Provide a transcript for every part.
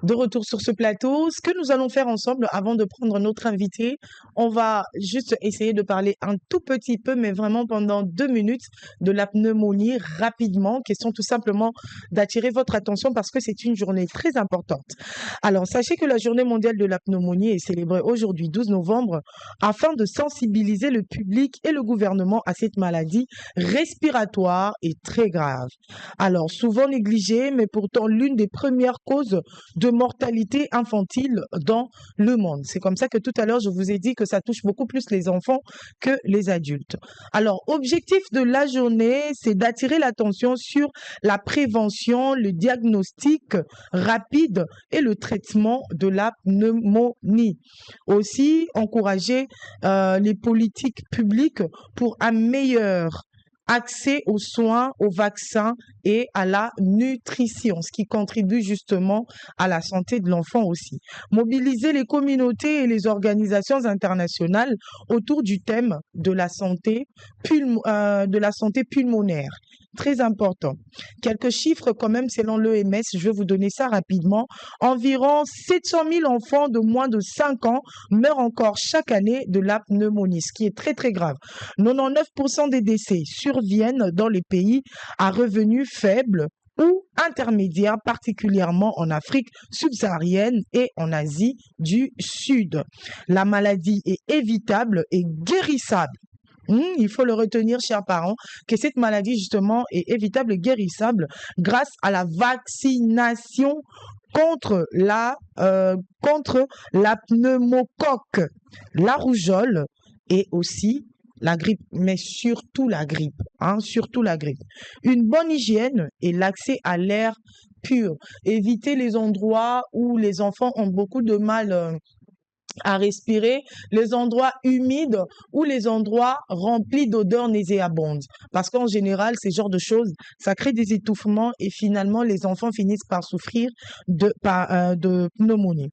De retour sur ce plateau, ce que nous allons faire ensemble avant de prendre notre invité, on va juste essayer de parler un tout petit peu, mais vraiment pendant 2 minutes, de la pneumonie rapidement. Question tout simplement d'attirer votre attention parce que c'est une journée très importante. Alors, sachez que la journée mondiale de la pneumonie est célébrée aujourd'hui, 12 novembre, afin de sensibiliser le public et le gouvernement à cette maladie respiratoire et très grave. Alors, souvent négligée, mais pourtant l'une des premières causes de mortalité infantile dans le monde. C'est comme ça que tout à l'heure, je vous ai dit que ça touche beaucoup plus les enfants que les adultes. Alors, objectif de la journée, c'est d'attirer l'attention sur la prévention, le diagnostic rapide et le traitement de la pneumonie. Aussi, encourager les politiques publiques pour un meilleur accès aux soins, aux vaccins et à la nutrition, ce qui contribue justement à la santé de l'enfant aussi. Mobiliser les communautés et les organisations internationales autour du thème de la santé pulmonaire. Très important. Quelques chiffres quand même selon l'OMS, je vais vous donner ça rapidement. Environ 700 000 enfants de moins de 5 ans meurent encore chaque année de la pneumonie, ce qui est très très grave. 99% des décès surviennent dans les pays à revenus faibles ou intermédiaires, particulièrement en Afrique subsaharienne et en Asie du Sud. La maladie est évitable et guérissable. Il faut le retenir, chers parents, que cette maladie, justement, est évitable et guérissable grâce à la vaccination contre la pneumocoque, la rougeole et aussi la grippe, mais surtout la grippe, surtout la grippe. Une bonne hygiène et l'accès à l'air pur. Éviter les endroits où les enfants ont beaucoup de mal à respirer, les endroits humides ou les endroits remplis d'odeurs nauséabondes. Parce qu'en général, ces genres de choses, ça crée des étouffements et finalement, les enfants finissent par souffrir de pneumonie.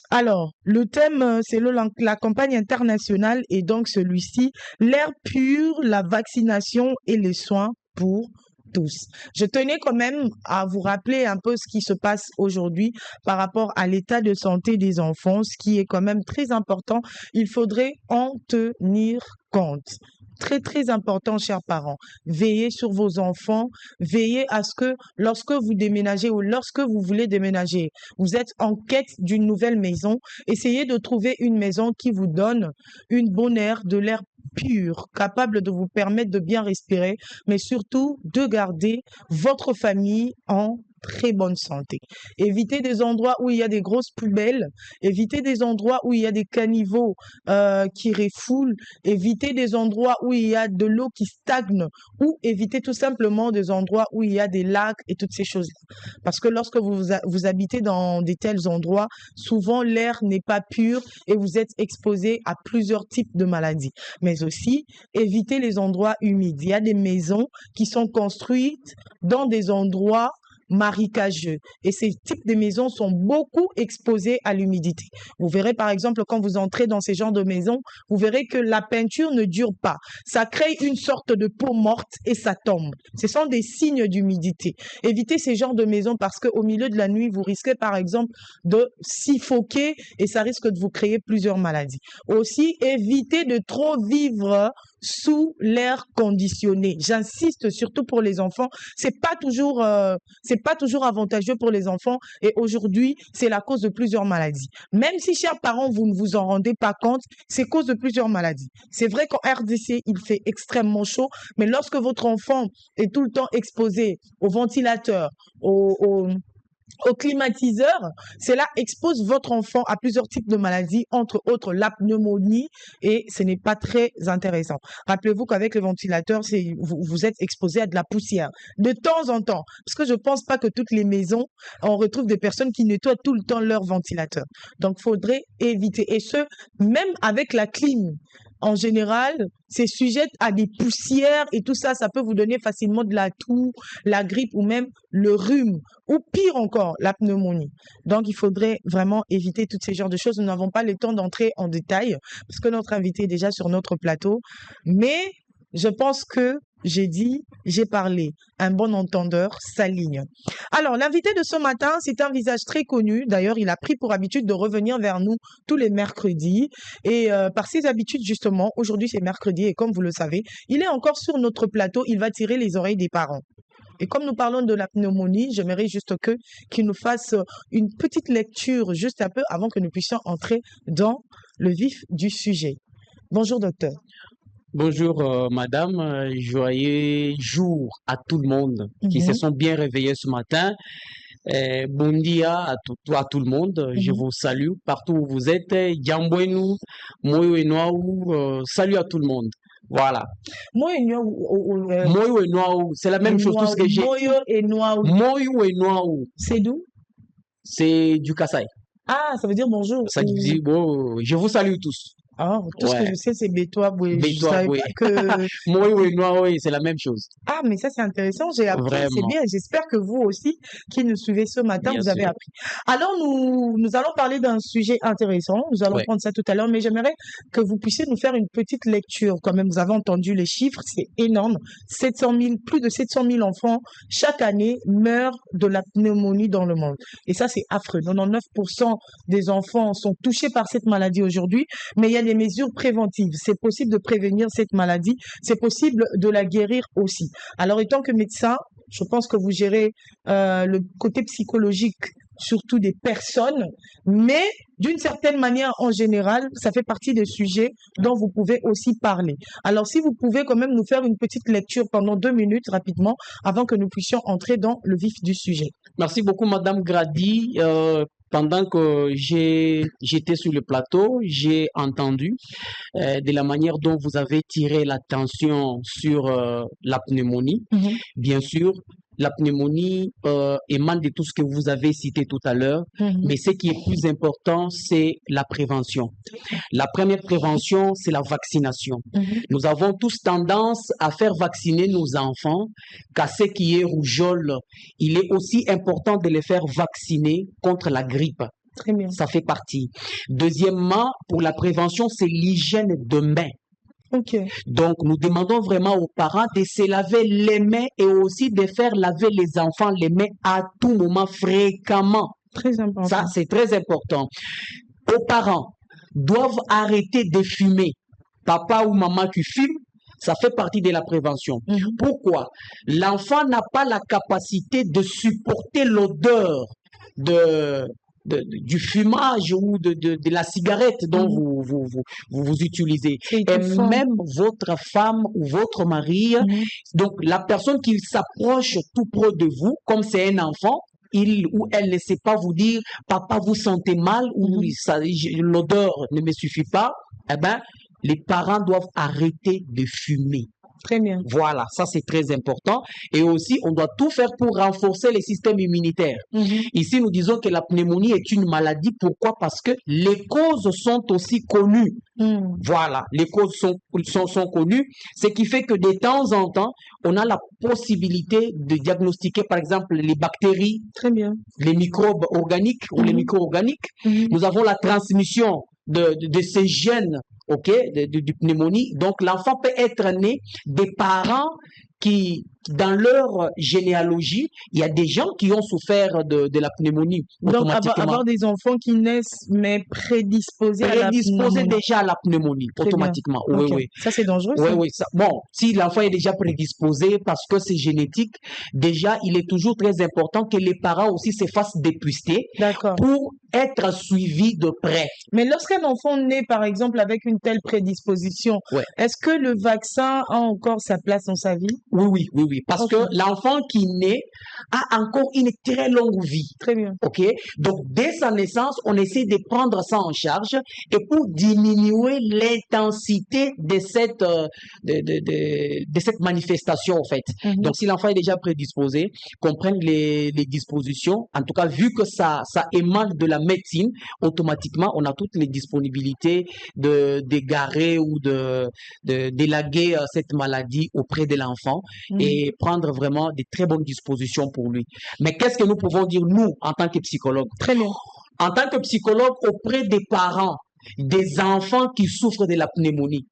Alors, le thème, c'est la campagne internationale et donc celui-ci, l'air pur, la vaccination et les soins pour tous. Je tenais quand même à vous rappeler un peu ce qui se passe aujourd'hui par rapport à l'état de santé des enfants, ce qui est quand même très important. Il faudrait en tenir compte. Très, très important, chers parents. Veillez sur vos enfants. Veillez à ce que lorsque vous déménagez ou lorsque vous voulez déménager, vous êtes en quête d'une nouvelle maison. Essayez de trouver une maison qui vous donne une bonne air, de l'air pur, capable de vous permettre de bien respirer, mais surtout de garder votre famille en très bonne santé. Évitez des endroits où il y a des grosses poubelles, évitez des endroits où il y a des caniveaux qui refoulent, évitez des endroits où il y a de l'eau qui stagne ou évitez tout simplement des endroits où il y a des lacs et toutes ces choses-là. Parce que lorsque vous habitez dans de tels endroits, souvent l'air n'est pas pur et vous êtes exposé à plusieurs types de maladies. Mais aussi, évitez les endroits humides. Il y a des maisons qui sont construites dans des endroits marécageux et ces types de maisons sont beaucoup exposés à l'humidité. Vous verrez par exemple quand vous entrez dans ces genres de maisons, vous verrez que la peinture ne dure pas. Ça crée une sorte de peau morte et ça tombe. Ce sont des signes d'humidité. Évitez ces genres de maisons parce qu'au milieu de la nuit, vous risquez par exemple de suffoquer et ça risque de vous créer plusieurs maladies. Aussi, évitez de trop vivre sous l'air conditionné. J'insiste surtout pour les enfants. C'est pas toujours avantageux pour les enfants et aujourd'hui, c'est la cause de plusieurs maladies. Même si, chers parents, vous ne vous en rendez pas compte, c'est cause de plusieurs maladies. C'est vrai qu'en RDC, il fait extrêmement chaud, mais lorsque votre enfant est tout le temps exposé au ventilateur, au climatiseur, cela expose votre enfant à plusieurs types de maladies, entre autres la pneumonie, et ce n'est pas très intéressant. Rappelez-vous qu'avec le ventilateur, vous êtes exposé à de la poussière de temps en temps, parce que je ne pense pas que toutes les maisons, on retrouve des personnes qui nettoient tout le temps leur ventilateur. Donc, il faudrait éviter, et ce, même avec la clim. En général, c'est sujet à des poussières et tout ça, ça peut vous donner facilement de la toux, la grippe ou même le rhume ou pire encore, la pneumonie. Donc, il faudrait vraiment éviter toutes ces genres de choses. Nous n'avons pas le temps d'entrer en détail parce que notre invité est déjà sur notre plateau. Mais je pense que j'ai dit, j'ai parlé. Un bon entendeur s'aligne. Alors, l'invité de ce matin, c'est un visage très connu. D'ailleurs, il a pris pour habitude de revenir vers nous tous les mercredis. Et par ses habitudes, justement, aujourd'hui, c'est mercredi. Et comme vous le savez, il est encore sur notre plateau. Il va tirer les oreilles des parents. Et comme nous parlons de la pneumonie, j'aimerais juste qu'il nous fasse une petite lecture juste un peu avant que nous puissions entrer dans le vif du sujet. Bonjour, docteur. Bonjour madame, joyeux jour à tout le monde qui se sont bien réveillés ce matin. Bon dia à tout le monde, je vous salue partout où vous êtes. Yambouenou, Moyo et Noaou, salut à tout le monde. Voilà. Moyo et Noaou, c'est la même chose, tout ce que j'ai. Moyo et Noaou. Moyo et Noaou. C'est d'où? C'est du Kasaï. Ah, ça veut dire bonjour. Ça veut dire, bon, je vous salue tous. Ah, tout ce que je sais, c'est Bétois. Je savais pas que... Oui, c'est la même chose. Ah, mais ça, c'est intéressant. J'ai appris. C'est bien. J'espère que vous aussi, qui nous suivez ce matin, vous avez appris. Alors, nous allons parler d'un sujet intéressant. Nous allons prendre ça tout à l'heure, mais j'aimerais que vous puissiez nous faire une petite lecture. Quand même, vous avez entendu les chiffres. C'est énorme. 700 000, plus de 700 000 enfants chaque année meurent de la pneumonie dans le monde. Et ça, c'est affreux. 99% des enfants sont touchés par cette maladie aujourd'hui, mais il y a des mesures préventives. C'est possible de prévenir cette maladie. C'est possible de la guérir aussi. Alors, étant que médecin, je pense que vous gérez le côté psychologique, surtout des personnes, mais d'une certaine manière, en général, ça fait partie des sujets dont vous pouvez aussi parler. Alors, si vous pouvez quand même nous faire une petite lecture pendant 2 minutes, rapidement, avant que nous puissions entrer dans le vif du sujet. Merci beaucoup, Madame Grady. Pendant que j'étais sur le plateau, j'ai entendu de la manière dont vous avez tiré l'attention sur la pneumonie. Bien sûr, la pneumonie émane de tout ce que vous avez cité tout à l'heure, mais ce qui est plus important, c'est la prévention. La première prévention, c'est la vaccination. Nous avons tous tendance à faire vacciner nos enfants, car ce qui est rougeole, il est aussi important de les faire vacciner contre la grippe. Très bien. Ça fait partie. Deuxièmement, pour la prévention, c'est l'hygiène de main. Okay. Donc, nous demandons vraiment aux parents de se laver les mains et aussi de faire laver les enfants les mains à tout moment, fréquemment. Très important. Ça, c'est très important. Aux parents, doivent arrêter de fumer. Papa ou maman qui fume, ça fait partie de la prévention. Pourquoi? L'enfant n'a pas la capacité de supporter l'odeur du fumage ou de la cigarette dont vous utilisez. Et même votre femme ou votre mari, donc la personne qui s'approche tout près de vous, comme c'est un enfant, il ou elle ne sait pas vous dire « Papa, vous sentez mal » ou « L'odeur ne me suffit pas », eh bien, les parents doivent arrêter de fumer. Très bien. Voilà, ça c'est très important. Et aussi, on doit tout faire pour renforcer les systèmes immunitaires. Ici, nous disons que la pneumonie est une maladie. Pourquoi? Parce que les causes sont aussi connues. Voilà, les causes sont connues. Ce qui fait que de temps en temps, on a la possibilité de diagnostiquer, par exemple, les bactéries, très bien, les microbes organiques ou les micro-organiques. Nous avons la transmission de ces gènes, du pneumonie. Donc, l'enfant peut être né des parents qui, dans leur généalogie, il y a des gens qui ont souffert de la pneumonie. Donc, avoir des enfants qui naissent, mais prédisposés à la pneumonie. Déjà à la pneumonie, automatiquement. Oui, oui. Ça, c'est dangereux, ça? Oui. Bon, si l'enfant est déjà prédisposé parce que c'est génétique, déjà, il est toujours très important que les parents aussi se fassent dépister pour être suivis de près. Mais lorsqu'un enfant naît, par exemple, avec une telle prédisposition, est-ce que le vaccin a encore sa place dans sa vie? Oui. Parce que l'enfant qui naît a encore une très longue vie. Très bien. Donc, dès sa naissance, on essaie de prendre ça en charge et pour diminuer l'intensité de cette manifestation, en fait. Donc, si l'enfant est déjà prédisposé, qu'on prenne les dispositions. En tout cas, vu que ça émane de la médecine, automatiquement, on a toutes les disponibilités d'égarer ou d'élaguer cette maladie auprès de l'enfant et prendre vraiment de très bonnes dispositions pour lui. Mais qu'est-ce que nous pouvons dire, nous, en tant que psychologues? Très bien. En tant que psychologue auprès des parents, des enfants qui souffrent de la pneumonie,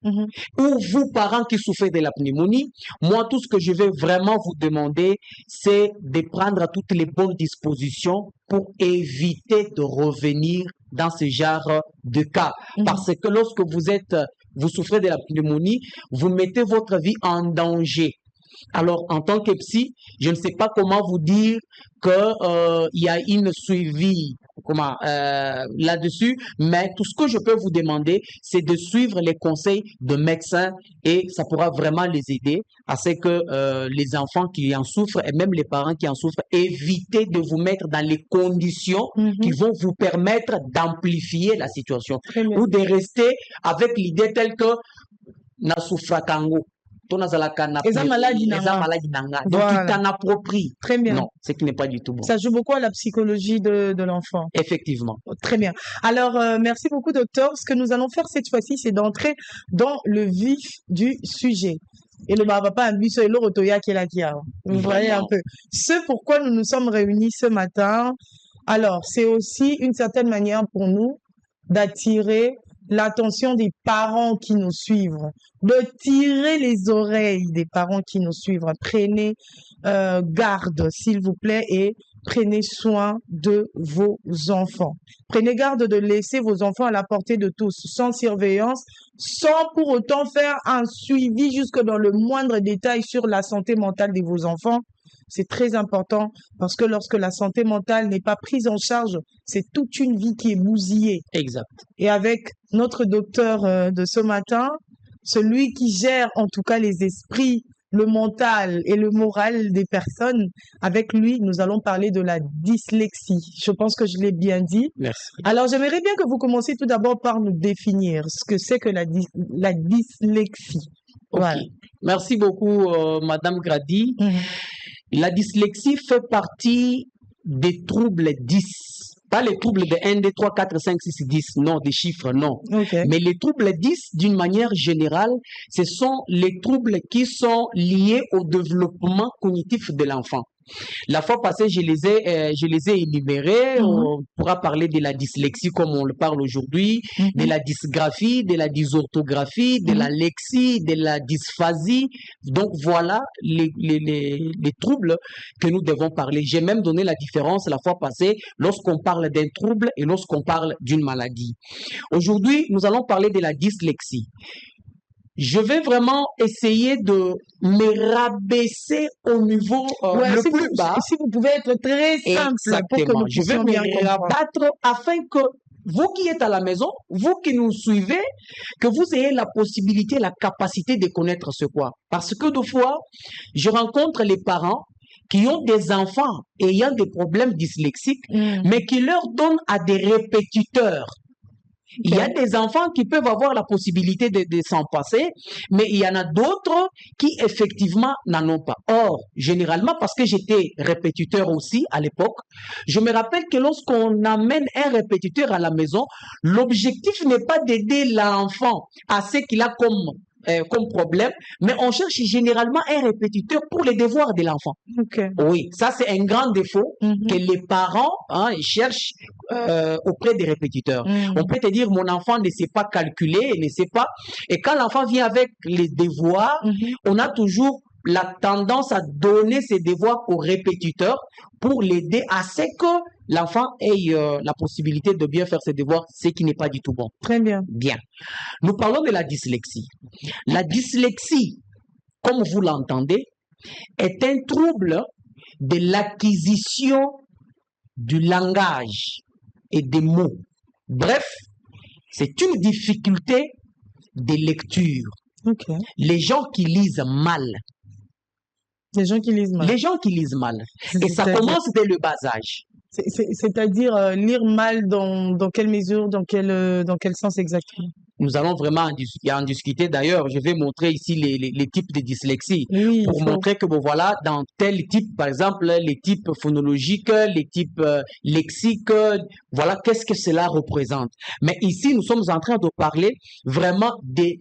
ou vous, parents qui souffrez de la pneumonie, moi, tout ce que je vais vraiment vous demander, c'est de prendre toutes les bonnes dispositions pour éviter de revenir dans ce genre de cas. Parce que lorsque vous souffrez de la pneumonie, vous mettez votre vie en danger. Alors, en tant que psy, je ne sais pas comment vous dire que il y a une suivi là-dessus, mais tout ce que je peux vous demander, c'est de suivre les conseils de médecins et ça pourra vraiment les aider à ce que les enfants qui en souffrent et même les parents qui en souffrent, évitez de vous mettre dans les conditions qui vont vous permettre d'amplifier la situation ou de rester avec l'idée telle que na souffra kango. maladie Donc, voilà. tu t'en appropries. Très bien. Non, ce qui n'est pas du tout bon. Ça joue beaucoup à la psychologie de l'enfant. Effectivement. Très bien. Alors, merci beaucoup, docteur. Ce que nous allons faire cette fois-ci, c'est d'entrer dans le vif du sujet. Et le papa a et le rotoya qui est là, vous voyez un peu. Ce pourquoi nous nous sommes réunis ce matin. Alors, c'est aussi une certaine manière pour nous d'attirer l'attention des parents qui nous suivent, de tirer les oreilles des parents qui nous suivent. Prenez garde, s'il vous plaît, et prenez soin de vos enfants. Prenez garde de laisser vos enfants à la portée de tous, sans surveillance, sans pour autant faire un suivi jusque dans le moindre détail sur la santé mentale de vos enfants. C'est très important parce que lorsque la santé mentale n'est pas prise en charge, c'est toute une vie qui est bousillée. Exact. Et avec notre docteur de ce matin, celui qui gère en tout cas les esprits, le mental et le moral des personnes, avec lui, nous allons parler de la dyslexie. Je pense que je l'ai bien dit. Merci. Alors, j'aimerais bien que vous commenciez tout d'abord par nous définir ce que c'est que la dyslexie. Okay. Voilà. Merci beaucoup, Madame Grady. La dyslexie fait partie des troubles 10. Pas les troubles de 1, 2, 3, 4, 5, 6, 10, non, des chiffres, non. Okay. Mais les troubles 10, d'une manière générale, ce sont les troubles qui sont liés au développement cognitif de l'enfant. La fois passée, je les ai énumérés. On pourra parler de la dyslexie comme on le parle aujourd'hui, de la dysgraphie, de la dysorthographie, de la lexie, de la dysphasie. Donc voilà les troubles que nous devons parler. J'ai même donné la différence la fois passée lorsqu'on parle d'un trouble et lorsqu'on parle d'une maladie. Aujourd'hui, nous allons parler de la dyslexie. Je vais vraiment essayer de me rabaisser au niveau le plus bas. Si vous pouvez être très simple. Exactement. Pour que nous je vais me rabattre afin que vous qui êtes à la maison, vous qui nous suivez, que vous ayez la possibilité, la capacité de connaître ce quoi. Parce que deux fois, je rencontre les parents qui ont des enfants ayant des problèmes dyslexiques, mais qui leur donnent à des répétiteurs. Il y a des enfants qui peuvent avoir la possibilité de s'en passer, mais il y en a d'autres qui effectivement n'en ont pas. Or, généralement, parce que j'étais répétiteur aussi à l'époque, je me rappelle que lorsqu'on amène un répétiteur à la maison, l'objectif n'est pas d'aider l'enfant à ce qu'il a comme problème, mais on cherche généralement un répétiteur pour les devoirs de l'enfant. Okay. Oui, ça c'est un grand défaut que les parents cherchent auprès des répétiteurs. On peut te dire, mon enfant ne sait pas calculer, ne sait pas. Et quand l'enfant vient avec les devoirs, on a toujours la tendance à donner ses devoirs au répétiteur pour l'aider à ce que l'enfant ait la possibilité de bien faire ses devoirs, ce qui n'est pas du tout bon. Très bien. Bien. Nous parlons de la dyslexie. La dyslexie, comme vous l'entendez, est un trouble de l'acquisition du langage et des mots. Bref, c'est une difficulté de lecture. Okay. Les gens qui lisent mal. Les gens qui lisent mal. Les gens qui lisent mal. Et ça commence dès le bas âge. C'est-à-dire lire mal dans quelle mesure, dans quel sens exactement? Nous allons vraiment en discuter. D'ailleurs, je vais montrer ici les types de dyslexie pour montrer que, bon, voilà, dans tel type, par exemple, les types phonologiques, les types lexiques, voilà, qu'est-ce que cela représente. Mais ici, nous sommes en train de parler vraiment de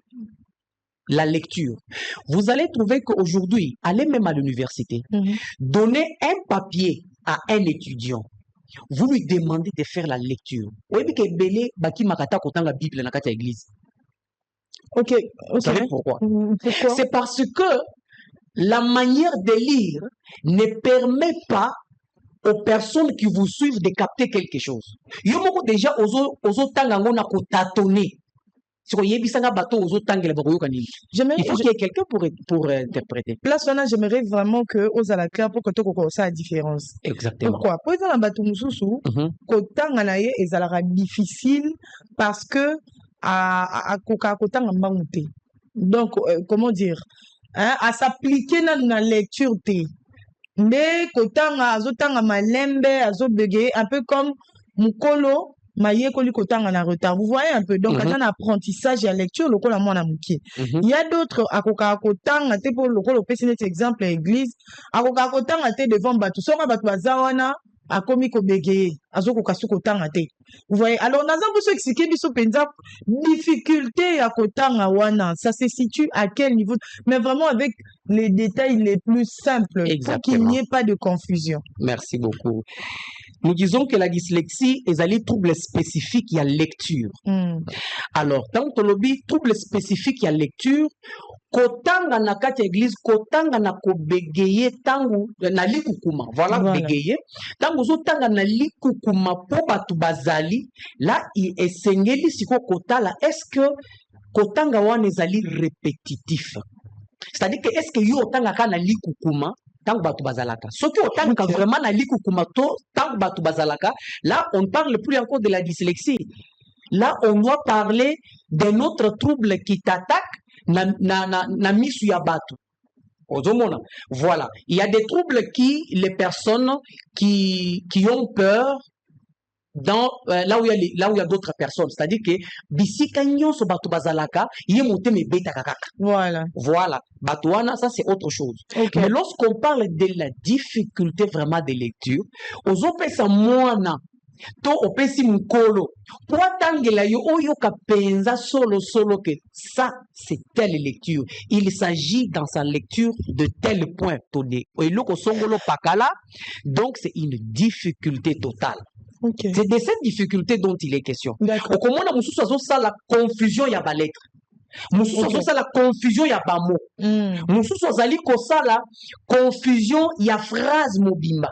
la lecture. Vous allez trouver qu'aujourd'hui, allez même à l'université, donner un papier à un étudiant, vous lui demandez de faire la lecture. Oui, mais que belé baki makata kotanga Bible na kata église. Ok, Vous ok. savez pourquoi? Pourquoi? C'est parce que la manière de lire ne permet pas aux personnes qui vous suivent de capter quelque chose. Yo moko déjà ozo tanga ngona ko tâtonner. Il J'aimerais, faut qu'il y ait quelqu'un pour interpréter. place wana, j'aimerais vraiment que aux à la claire pour que tu connaisses la différence. Exactement. Pourquoi? Pour exemple, batu mususu, kotanga na ye ezalara difficile parce que à kotanga mbangute. Donc, comment dire, hein, à s'appliquer dans la lecture té. Mais kotanga azotanga malembe azobege un peu comme mukolo maye koli kotanga na retard. Vous voyez un peu. Donc un apprentissage et la lecture lokola mwana mukie. Il y a d'autres akoka kotanga te pour lokolo pesi net exemple église akoka kotanga te devant batu soka batu bazawana akomi kobege azokoka su kotanga te. Vous voyez, alors dans un peu expliquer biso penza difficulté à kotanga wana, ça se situe à quel niveau, mais vraiment avec les détails les plus simples pour qu'il n'y ait pas de confusion. Merci beaucoup. Nous disons que la dyslexie est un trouble spécifique à lecture. Alors, tant que lobby trouble spécifique à lecture, kotanga na kati église, kotanga na ko begeye tangu na likukuma. Voilà. Begeye. Tangu zo tanga na likukuma po batu bazali, là il esengeli siko kotala, est-ce que kotanga wana ezali répétitif? C'est-à-dire que est-ce que yo tanga kana likukuma tant que batu bazalaka. Ce qui autant vraiment na likukuma to tant que batu bazalaka, là on ne parle plus encore de la dyslexie. Là on doit parler d'un autre trouble qui t'attaque na misu ya batu. Voilà. Il y a des troubles qui, les personnes qui ont peur, dans là où il y a d'autres personnes, c'est-à-dire que bisika nyonso batu bazalaka yé monte me beta kakaka. Voilà batuana, ça c'est autre chose. Mais lorsqu'on parle de la difficulté vraiment de lecture, ozo pesa mwana to opesi mukolo po tangela yo oyo kapenza solo que ça c'est telle lecture, il s'agit dans sa lecture de tel point tonné eloko songolo pakala, donc c'est une difficulté totale. C'est de cette difficulté dont il est question. Comment on a ça la confusion y a ba lettre. Ça la confusion y a ba mot. Mususu zali ko ça la confusion y a phrase mobimba.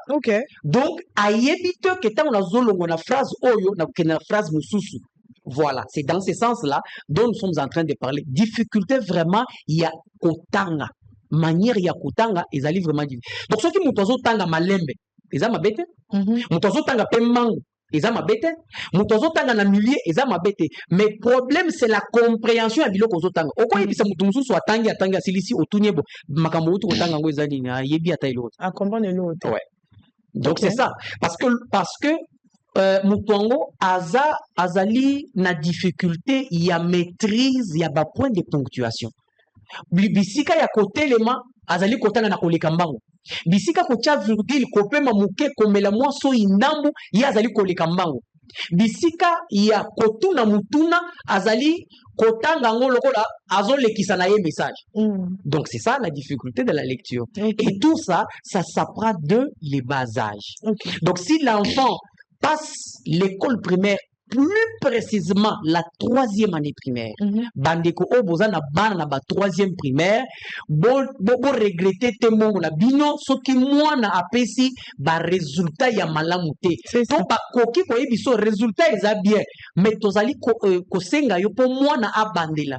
Donc ayebite que tant on a zolongo na phrase oyo na kena phrase mususu. Voilà, c'est dans ce sens-là dont nous sommes en train de parler. Difficulté vraiment y a kotanga. Manière y a kotanga ezali vraiment difficile. Donc ceux qui mutozo tanga malembe eza mabete, mutozo tanga pemmango eza mabete, mutozo tanga na milieu eza mabete. Mais problème c'est la compréhension ya biloko zo tanga. Oko yebisa mutu mususu atangi silisi otunyebo makambo utu kotanga ngo eza nini ayebi ata iloko. A comprendre l'autre. Ouais. Donc c'est ça parce que mutuango azali na difficulté ya maîtrise ya ba point de ponctuation. Bisika ya kotelema azali kotanga na koleka mbango. Bisika kocha virgule kopema muke komela mwaso indambu ya azali koleka mbango. Bisika ya kotuna mutuna azali kotanga ngo lokola azolekisa na ye message. Donc c'est ça la difficulté de la lecture. Et tout ça s'apprend de les bas âges. Donc si l'enfant passe l'école primaire, plus précisément la 3e année primaire, bandeko oboza na bana na ba 3e primaire, bo regretter te mongo na bino soki mwana apesi ba résultat ya malamu te. To ba koki ko yebiso résultat eza bien, mais tozali ko senga yo po mwana abandela.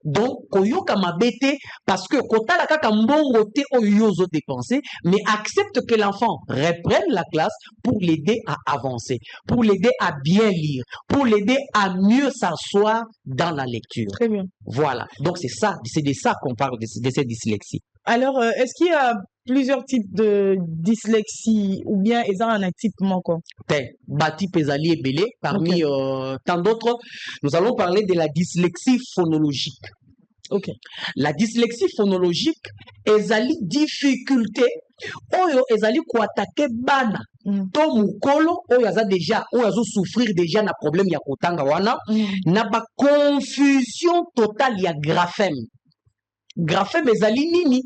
Donc koyoka mabete parce que kotala kaka mbongo te oyo zo dépenser, mais accepte que l'enfant reprenne la classe pour l'aider à avancer, pour l'aider à bien lire, pour l'aider à mieux s'asseoir dans la lecture. Très bien. Voilà. Donc c'est de ça qu'on parle de cette dyslexie. Alors, est-ce qu'il y a plusieurs types de dyslexie ou bien ils ont un type manquant? Bati Pesali et Belé, parmi tant d'autres, nous allons parler de la dyslexie phonologique. La dyslexie phonologique, ezali difficulté, oyo ezali ko attaquer bana. To mukolo oyo aza déjà, oyo azo souffrir déjà na problème ya kotanga wana, na ba confusion totale ya graphème. Graphème ezali nini?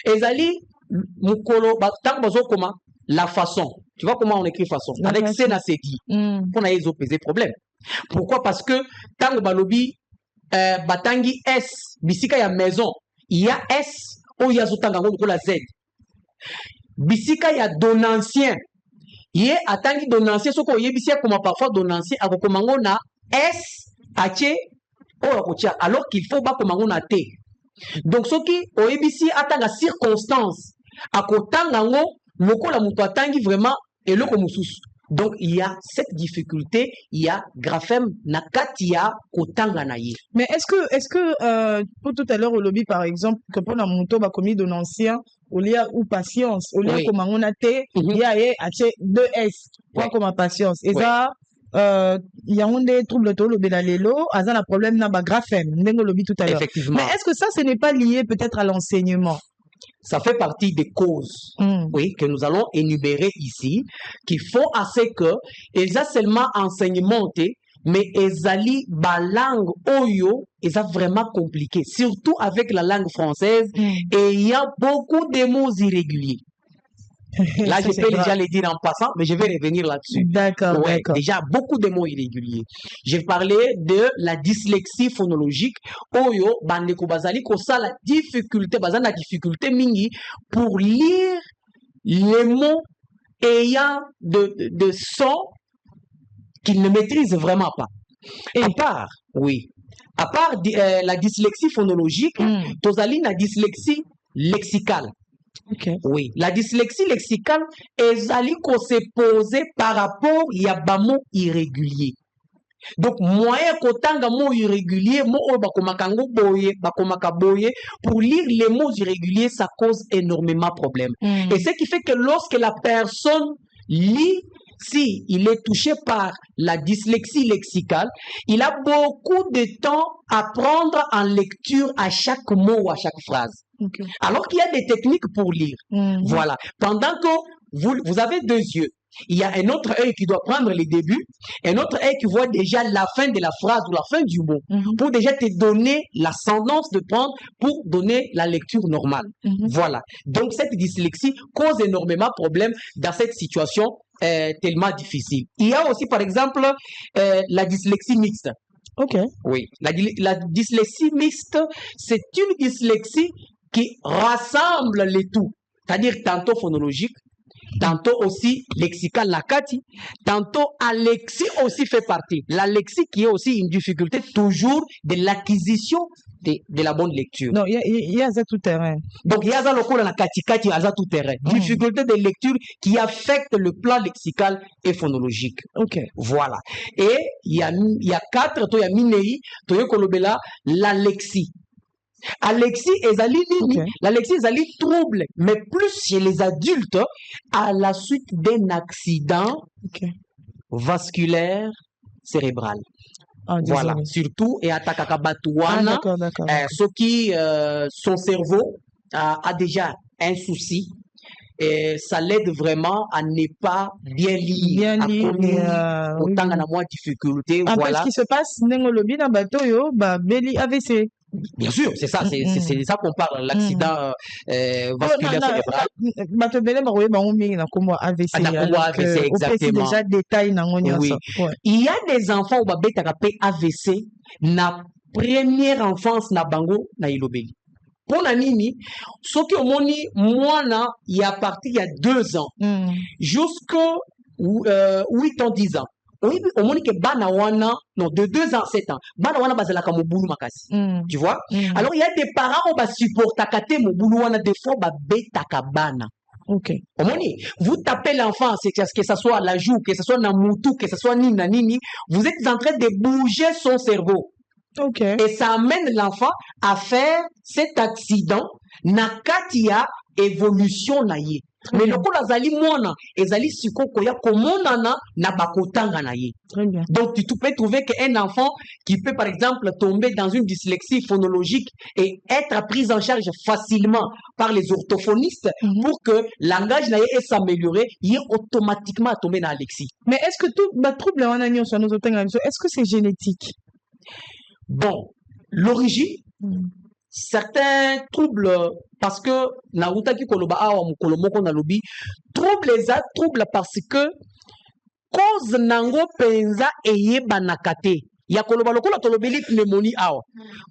Ezali mukolo tango bazo koma la façon. Tu vois comment on écrit façon? La Avec façon. C na CD. Pour na yezo peser problème. Pourquoi? Parce que tango balobi batangi S bisika ya maison, il y a S o ya zotanga ngo la Z. Bisika ya donancien, ye atangi donancien soko yebisi comme parfois donancien akokomango na S ache o akotia alors qu'il faut ba komango na T. Donc soki oyebisi atanga circonstance akotanga ngo lokola muto atangi vraiment eloko mususu. Donc il y a cette difficulté, il y a graphème na katia kotanga na ye. Mais est-ce que pour tout à l'heure au lobby par exemple que pour la moto ba commis de l'ancien au lieu ou patience au lieu comme on a T il y a ache 2S point comme patience et ça il y a des troubles de lobby la lelo azan un problème na ba graphème ndengo lobby tout à l'heure. Effectivement. Mais est-ce que ça ce n'est pas lié peut-être à l'enseignement? Ça fait partie des causes, oui, que nous allons énumérer ici, qui font assez que, ils ont seulement enseignement, mais ils allient la langue oyo, ils ont vraiment compliqué, surtout avec la langue française, et il y a beaucoup de mots irréguliers. Là, je peux déjà le dire en passant, mais je vais revenir là-dessus. D'accord, ouais, d'accord. Déjà, beaucoup de mots irréguliers. Je parlais de la dyslexie phonologique. Oyo, bandeko bazali kosa la difficulté mingi pour lire les mots ayant de sons qu'ils ne maîtrisent vraiment pas. Et à part, oui, à part la dyslexie phonologique, tozali na dyslexie lexicale. Okay. Oui, la dyslexie lexicale est allée se poser par rapport à des mots irréguliers. Donc, moyen kotanga mots irréguliers, mots bakomakango boye, bakomaka boye, pour lire les mots irréguliers, ça cause énormément de problèmes. Et ce qui fait que lorsque la personne lit, si il est touché par la dyslexie lexicale, il a beaucoup de temps à prendre en lecture à chaque mot ou à chaque phrase. Okay. Alors qu'il y a des techniques pour lire. Voilà. Pendant que vous avez deux yeux, il y a un autre œil qui doit prendre les débuts, un autre œil qui voit déjà la fin de la phrase ou la fin du mot, pour déjà te donner l'ascendance de prendre, pour donner la lecture normale. Voilà. Donc cette dyslexie cause énormément de problèmes dans cette situation tellement difficile. Il y a aussi par exemple la dyslexie mixte. Ok. Oui. La dyslexie mixte, c'est une dyslexie qui rassemble les tout. C'est-à-dire tantôt phonologique, tantôt aussi lexical lakati, tantôt alexie aussi fait partie. L'alexie qui est aussi une difficulté toujours de l'acquisition de la bonne lecture. Non, il y a ça tout terrain. Donc il y a ça le coup la kati il y a ça tout terrain. Difficulté de lecture qui affecte le plan lexical et phonologique. Ok. Voilà. Et il y a quatre, il y a minei, il y a kolobela l'alexie. Alexie ezali nini? L'alexie ezali trouble, mais plus chez les adultes à la suite d'un accident vasculaire cérébral. Voilà, surtout et atakaka batuana, ceux qui son cerveau a déjà un souci. Et ça l'aide vraiment à ne pas bien lire, à communiquer, autant qu'on a moins de difficultés. Voilà. Ce qui se passe, n'engolobi na bateau yo, ba beli AVC. Bien sûr, c'est ça, c'est ça qu'on parle, l'accident vasculaire cérébral. Bateau belé ba ba mingi na kombo AVC. AVC exactement. Déjà détail na ngoni oui. Il y a des enfants où ba betaka pe AVC na première enfance na bango na ilobeli. Pour la nini, ce qui au moni moana il y a parti il y a 2 ans jusqu'à 8 ans 10 ans. Au moni que bana wana non de 2 ans 7 ans bana wana bazala ka mobulu makasi. Tu vois? Alors il y a des parents qui ba supporta kate mobulu wana des fois ba betaka bana. Ok. Au moni, vous tapez l'enfant, c'est que ça soit la joue, que ce soit na mutu, que ce soit nina nini, vous êtes en train de bouger son cerveau. Okay. Et ça amène l'enfant à faire cet accident nakatia évolution na ye. Mais le coup lazali mwana ezali sikoko ya komonana na bakotanga na ye. Très bien. Donc tu peux trouver qu'un enfant qui peut par exemple tomber dans une dyslexie phonologique et être pris en charge facilement par les orthophonistes pour que le langage na ye s'améliorer, il est automatiquement tombé dans l'alexie. Mais est-ce que tout trouble est-ce que c'est génétique? Bon, l'origine, certains troubles, parce que nautaki koloba awa mokolo moko na lobi, trouble parce que cause nango penza eyebanaka te. Ya koloba lokola tolobeli pneumonie awa.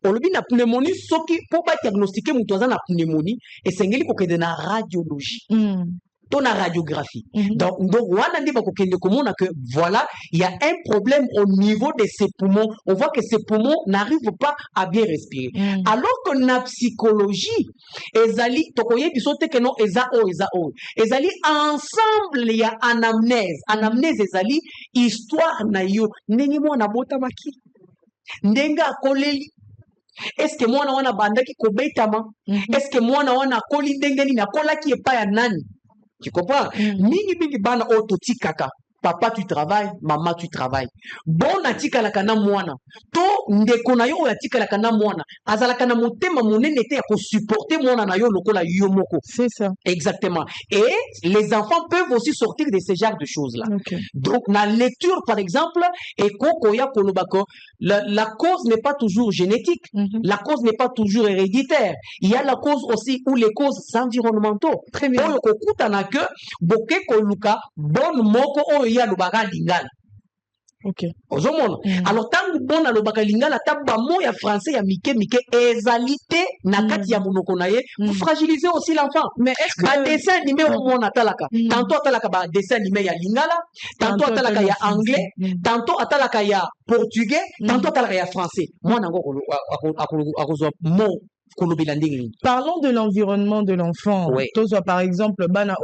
Olobi na pneumonie soki po ba diagnostiquer mutu aza na pneumonie esengeli kokende na radiologie. Ton la radiographie. Donc, wana ndi bakokende komona que voilà, il y a un problème au niveau de ses poumons. On voit que ses poumons n'arrivent pas à bien respirer. Alors que na psychologie, ezali tokoye bisote que non eza o. Ezali ensemble il y a anamnèse. Anamnèse ezali histoire na yo. Ndenge mwana bota maki. Ndenga akoleli. Est-ce que mwana wana bandaki kobetama? Est-ce que mwana wana akoli ndenge ni nakola ki epa ya nani? Tu comprends? Mingi bana ototi kaka. Papa tu travailles, maman tu travailles. Bon atika la kana mwana. To ndeko na yo atika la kana mwana. Azala kana motema monene te ya ko supporter mwana na yo lokola yo moko. C'est ça. Exactement. Et les enfants peuvent aussi sortir de ce genre de choses-là. Okay. Donc, la lecture, par exemple, et la cause n'est pas toujours génétique. La cause n'est pas toujours héréditaire. Il y a la cause aussi ou les causes environnementaux. Très bien. Ok. Alors, tant que bon alobaka lingala, taba mo ya français ya mike ezalité na kati ya monoko na ye, vous fragilisez aussi l'enfant. Mais est-ce que ba dessin animé au mon atalaka, tantôt atalaka ba dessin animé ya lingala, tantôt atalaka ya anglais, tantôt atalaka ya portugais, tantôt atalaka ya français. Moi nango akozwa mo. Parlons de l'environnement de l'enfant. Oui. Par exemple, bana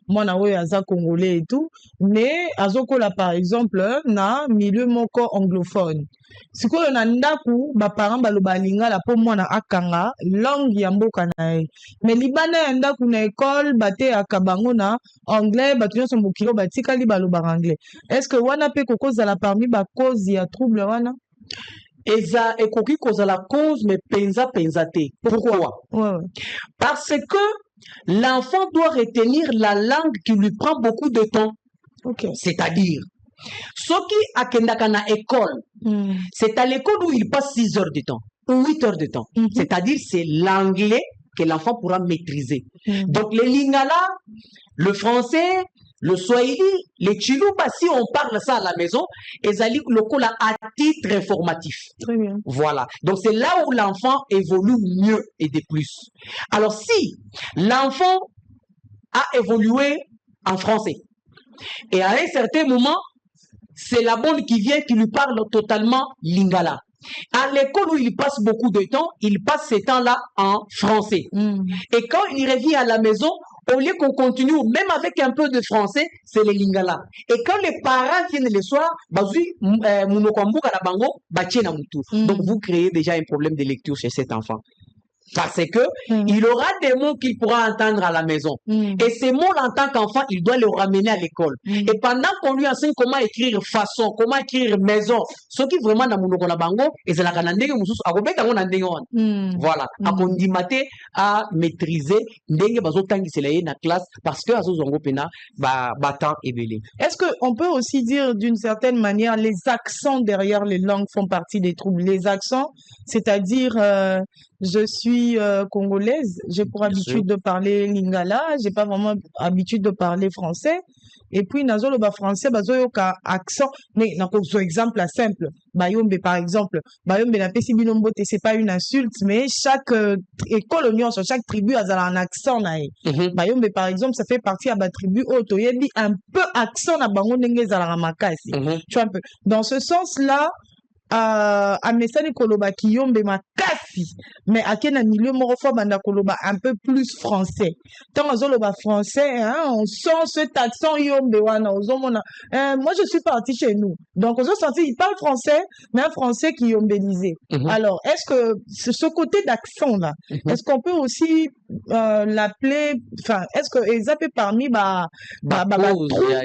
mwana oyo aza congolais et tout, mais azokola par exemple na milieu moko anglophone. Sikoyo na ndaku ba parents baloba lingala po mwana akanga langue ya mboka na ye. Mais libana ya ndaku na école bate akabango na anglais batu nyonso mokilo batikali baloba anglais. Est-ce que wana pe kokozala parmi ba cause ya trouble wana? Eza ekoki kozala cause mais penza te. Pourquoi? Parce que l'enfant doit retenir la langue qui lui prend beaucoup de temps. Okay. C'est-à-dire, soki akendaka na école, c'est à l'école où il passe 6 heures de temps, ou 8 heures de temps. C'est-à-dire, c'est l'anglais que l'enfant pourra maîtriser. Donc, les lingala, le français, le swahili, les chiluba, si on parle ça à la maison, ezali lokola à titre informatif. Très bien. Voilà. Donc c'est là où l'enfant évolue mieux et de plus. Alors si l'enfant a évolué en français et à un certain moment, c'est la bonne qui vient qui lui parle totalement lingala. À l'école où il passe beaucoup de temps, il passe ce temps-là en français. Et quand il revient à la maison, au lieu qu'on continue, même avec un peu de français, c'est les lingala. Et quand les parents viennent le soir, donc vous créez déjà un problème de lecture chez cet enfant. Parce que il aura des mots qu'il pourra entendre à la maison. Et ces mots, en tant qu'enfant, il doit les ramener à l'école. Et pendant qu'on lui enseigne comment écrire façon, comment écrire maison, ce qui vraiment dans mon bango, et c'est la canandé que voilà. Akondimate à maîtriser, ndenge bazotangi selaye na classe, parce que azozongo pena, batan et belé. Est-ce qu'on peut aussi dire d'une certaine manière, les accents derrière les langues font partie des troubles? Les accents, c'est-à-dire, je suis congolaise, j'ai pour habitude de parler lingala, j'ai pas vraiment habitude de parler français. Et puis, nazolo ba français, bazoyoka accent. Mais, nakozo exemple simple. Bayombe, par exemple. Bayombe na pesi binombote, c'est pas une insulte, mais chaque école, chaque tribu a un accent nae. Bayombe, par exemple, ça fait partie à ma tribu otoyebi, un peu accent na bango nenge zala makasi. Tu vois un peu. Dans ce sens-là, à mesani koloba kiyombe makasi, mais à quel milieu morofo banda koloba un peu plus français. Tant azoloba français, hein, on sent cet accent yombe wana ozomona. Moi je suis partie chez nous. Donc on senti il parle français, mais un français qui yombélisé. Alors, est-ce que ce côté d'accent là, est-ce qu'on peut aussi l'appeler, enfin, est-ce que exemple parmi Cause,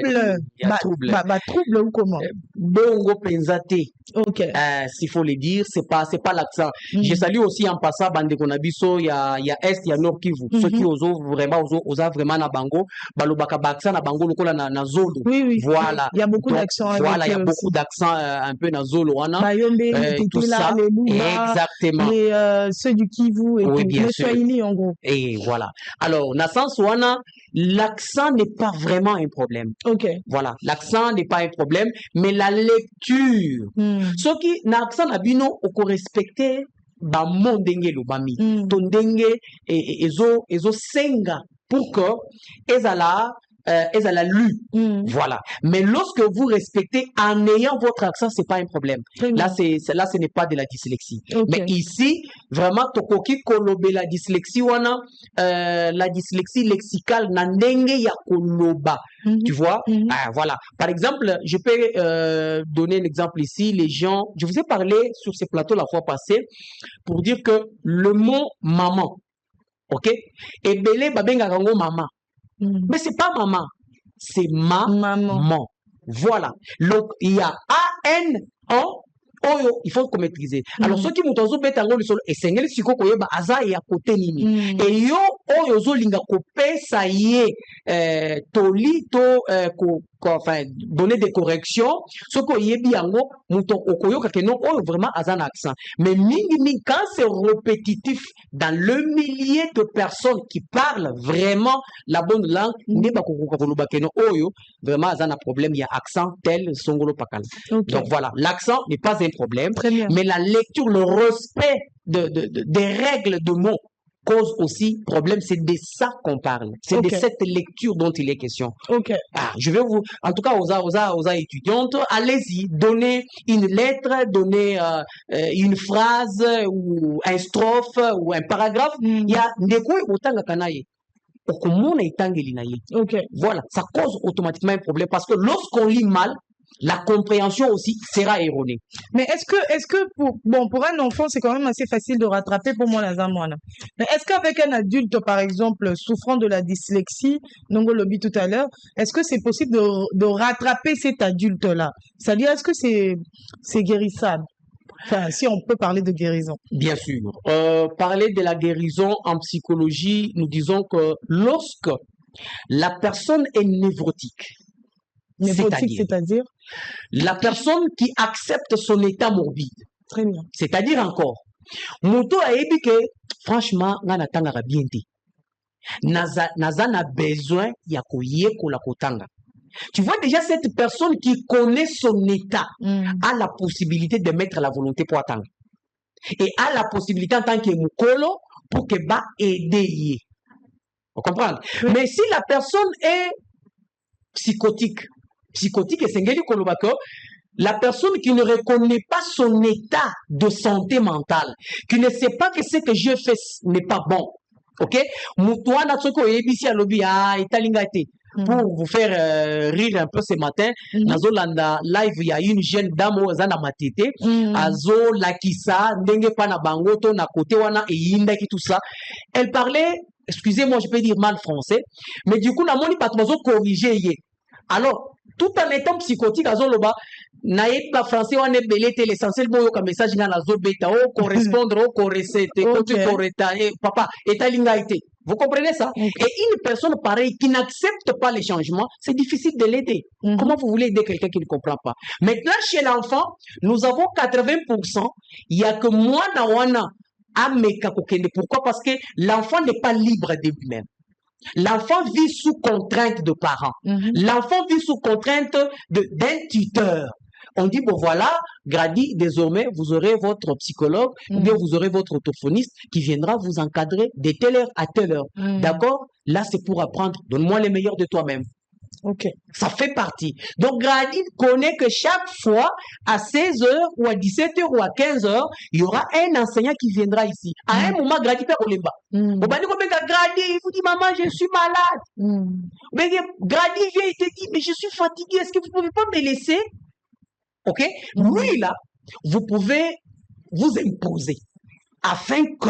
il y a trouble. trouble ou comment? Bongo penzate. Ok. S'il faut le dire, c'est pas l'accent. Je salue aussi en passant bande konabiso, il y a est, il y a nord Kivu. Ceux qui osent vraiment na bango, balobaka baksa na bango lokola na zolo. Oui. Voilà. Il y a beaucoup d'accents. Voilà, il y a beaucoup d'accents un peu na zolo wana. Tout ça. Exactement. Et ceux du Kivu et oui, tout. Bien les sûr. Swahili en gros. Et voilà. Alors, na sens wana, l'accent n'est pas vraiment un problème. Ok. Voilà, l'accent n'est pas un problème, mais la lecture. Ce qui na accent na bino oko respecter ba mondenge lo bami. Tondenge ezo senga pour que ezala lu. Voilà. Mais lorsque vous respectez en ayant votre accent, c'est pas un problème. Là, ce n'est pas de la dyslexie. Okay. Mais ici, vraiment, tokoki kolobe la dyslexie wana, la dyslexie lexicale na ndenge ya koloba. Tu vois? Voilà. Par exemple, je peux donner un exemple ici. Les gens, je vous ai parlé sur ce plateau la fois passée pour dire que le mot maman, ok? Et belé babenga kango maman. Mais c'est pas maman, c'est maman. Voilà. Donc, il y a A-N-O, oyo, il faut qu'on maîtrise. Alors, ceux qui m'ont entendu mettre en le solo, et c'est si ko koyeba aza et à côté nini. Et yo, oyo zo linga ko pesa ye, enfin, donner des corrections. Ce qu'on y est bien, mouton okoyo kakeno, oyo vraiment azan accent. Mais mingi, quand c'est répétitif dans le millier de personnes qui parlent vraiment la bonne langue, n'est pas oyo, vraiment azan un problème, il y a accent tel songolo pakal. Donc voilà, l'accent n'est pas un problème, mais la lecture, le respect des règles de mots cause aussi problème. C'est de ça qu'on parle. C'est de cette lecture dont il est question. Je vais vous, en tout cas, aux étudiantes, allez-y, donnez une lettre, donnez une phrase ou un strophe ou un paragraphe. Il y a voilà, ça cause automatiquement un problème parce que lorsqu'on lit mal, la compréhension aussi sera erronée. Mais est-ce que pour un enfant, c'est quand même assez facile de rattraper pour moi, mais est-ce qu'avec un adulte, par exemple, souffrant de la dyslexie, Nongo l'a dit tout à l'heure, est-ce que c'est possible de rattraper cet adulte-là? C'est-à-dire, est-ce que c'est guérissable? Enfin, si on peut parler de guérison. Bien sûr. Parler de la guérison en psychologie, nous disons que lorsque la personne est névrotique, c'est-à-dire la personne qui accepte son état morbide. Très bien. C'est-à-dire encore, Moto a dit que franchement, ngana tanga bien te. Nazana besoin ya koye ko la kotanga. Tu vois déjà cette personne qui connaît son état a la possibilité de mettre la volonté pour attendre. Et a la possibilité en tant que mukolo pour que ba aider. Vous comprenez? Mais si la personne est psychotique et sengeli kolobako, la personne qui ne reconnaît pas son état de santé mentale, qui ne sait pas que ce que je fais n'est pas bon, ok? Moutouana tsoko ebisi alobi italingate. Pour vous faire rire un peu ce matin, nazo landa live il y a une jeune dame zana matete, azo lakisa ndenge pa na bangoto na côté wana e yinda ki tout ça. Elle parlait, excusez-moi, je peux dire mal français, mais du coup na moni patmazo corriger ye. Alors, tout en étant psychotique, azoloba, naïf la français, on est belé, l'essentiel, bon, comme message, na zo beta, correspondre, correcete, papa, étalingaïté. Vous comprenez ça? Et une personne pareille qui n'accepte pas les changements, c'est difficile de l'aider. Comment vous voulez aider quelqu'un qui ne comprend pas? Maintenant, chez l'enfant, nous avons 80%, il n'y a que moi, nawana, ameka kokende. Pourquoi? Parce que l'enfant n'est pas libre de lui-même. L'enfant vit sous contrainte de parents. L'enfant vit sous contrainte d'un tuteur. On dit, bon voilà, Grady, désormais, vous aurez votre psychologue ou bien vous aurez votre orthophoniste qui viendra vous encadrer de telle heure à telle heure. D'accord? Là, c'est pour apprendre. Donne-moi les meilleurs de toi-même. Ça fait partie. Donc, Grady connaît que chaque fois, à 16h ou à 17h ou à 15h, il y aura un enseignant qui viendra ici. À un moment, Grady peut Olemba. Grady, il vous dit, maman, je suis malade. Mais Grady vient, il te dit, mais je suis fatigué, est-ce que vous ne pouvez pas me laisser? Ok? Lui, là, vous pouvez vous imposer afin que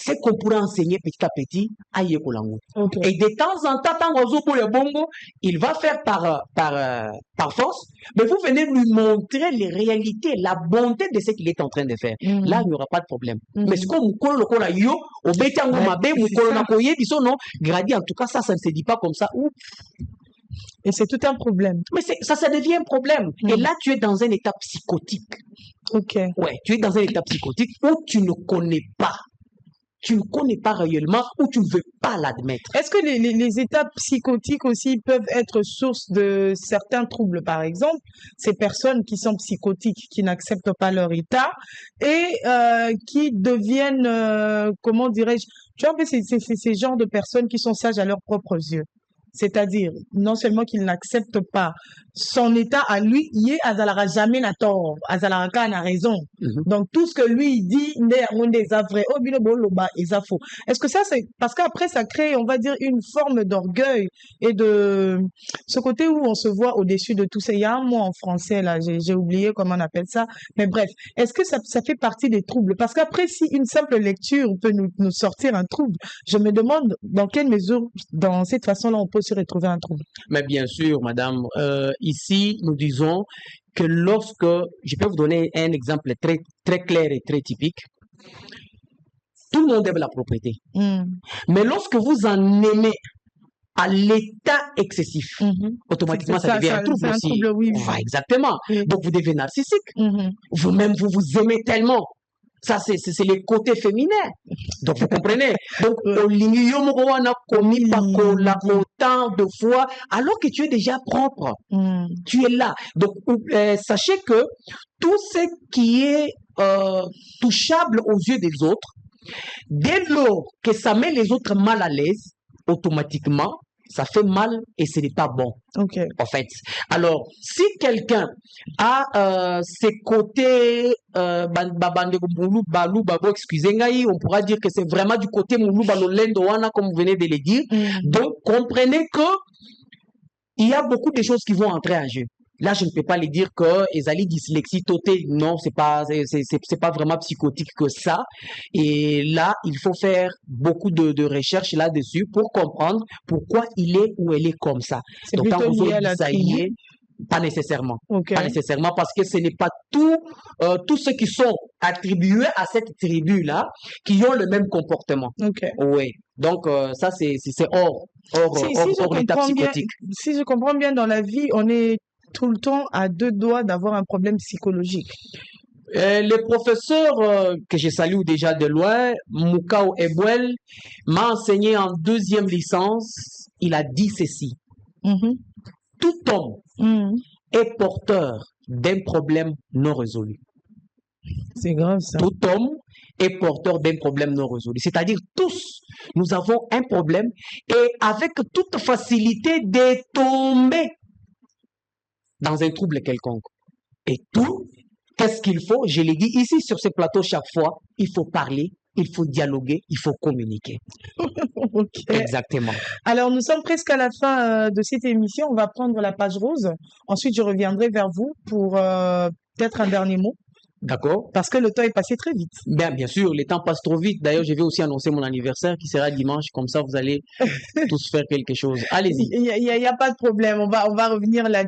c'est qu'on pourrait enseigner petit à petit à Yekolango. Ok. Et de temps en temps, tant le bongo, il va faire par force, mais vous venez lui montrer les réalités, la bonté de ce qu'il est en train de faire. Là, il n'y aura pas de problème. Mais ce qu'on le yo, au bétango mabe, mukolo na koye, non, Grady, en tout cas, ça ne se dit pas comme ça. Et c'est tout un problème. Mais ça devient un problème. Et là, tu es dans un état psychotique. Ok. Ouais, tu es dans un état psychotique où tu ne connais pas. Tu ne connais pas réellement ou tu ne veux pas l'admettre. Est-ce que les états psychotiques aussi peuvent être source de certains troubles, par exemple, ces personnes qui sont psychotiques, qui n'acceptent pas leur état et qui deviennent, comment dirais-je, tu vois, c'est ces genres de personnes qui sont sages à leurs propres yeux. C'est-à-dire, non seulement qu'il n'accepte pas son état à lui, il azalara jamais n'a tort, azalara n'a raison. Donc, tout ce que lui il dit, vrai, faux. Est-ce que ça, c'est, parce qu'après, ça crée, on va dire, une forme d'orgueil et de ce côté où on se voit au-dessus de tout ça. Il y a un mot en français, là, j'ai oublié comment on appelle ça. Mais bref, est-ce que ça fait partie des troubles? Parce qu'après, si une simple lecture peut nous sortir un trouble, je me demande dans quelle mesure, dans cette façon-là, on peut se retrouver un trouble. Mais bien sûr, madame, ici, nous disons que lorsque, je peux vous donner un exemple très, très clair et très typique, tout le monde aime la propriété. Mais lorsque vous en aimez à l'état excessif, automatiquement, ça devient un trouble aussi. Trouble, oui. Exactement. Donc, vous devenez narcissique. Vous-même, vous vous aimez tellement. Ça, c'est les côtés féminins. Donc, vous comprenez. Donc, on a commis par autant de fois, alors que tu es déjà propre. Tu es là. Donc, sachez que tout ce qui est touchable aux yeux des autres, dès lors que ça met les autres mal à l'aise, automatiquement, ça fait mal et ce n'est pas bon. Okay. En fait. Alors, si quelqu'un a ses côtés excusez-moi, on pourra dire que c'est vraiment du côté moulou balolendo comme vous venez de le dire. Donc, comprenez que il y a beaucoup de choses qui vont entrer en jeu. Là, je ne peux pas lui dire que Ezali dyslexie toté. Non, c'est pas vraiment psychotique que ça. Et là, il faut faire beaucoup de recherches là-dessus pour comprendre pourquoi il est ou elle est comme ça. C'est donc, plutôt lié à la tribu. Pas nécessairement. Okay. Pas nécessairement parce que ce n'est pas tous ceux qui sont attribués à cette tribu-là qui ont le même comportement. Okay. Oui. Donc, ça, c'est hors l'état psychotique. Si je comprends bien, dans la vie, on est tout le temps à deux doigts d'avoir un problème psychologique. Le professeur que je salue déjà de loin, Moukao Ebouel, m'a enseigné en 2e licence. Il a dit ceci. Tout homme est porteur d'un problème non résolu. C'est grave ça. Tout homme est porteur d'un problème non résolu. C'est-à-dire tous, nous avons un problème et avec toute facilité de tomber dans un trouble quelconque. Et tout, qu'est-ce qu'il faut? Je l'ai dit ici sur ce plateau chaque fois, il faut parler, il faut dialoguer, il faut communiquer. Okay. Exactement. Alors, nous sommes presque à la fin de cette émission. On va prendre la page rose. Ensuite, je reviendrai vers vous pour peut-être un dernier mot. D'accord. Parce que le temps est passé très vite. Bien sûr, le temps passe trop vite. D'ailleurs, je vais aussi annoncer mon anniversaire qui sera dimanche. Comme ça, vous allez tous faire quelque chose. Allez-y. Il y a pas de problème. On va revenir là-dessus.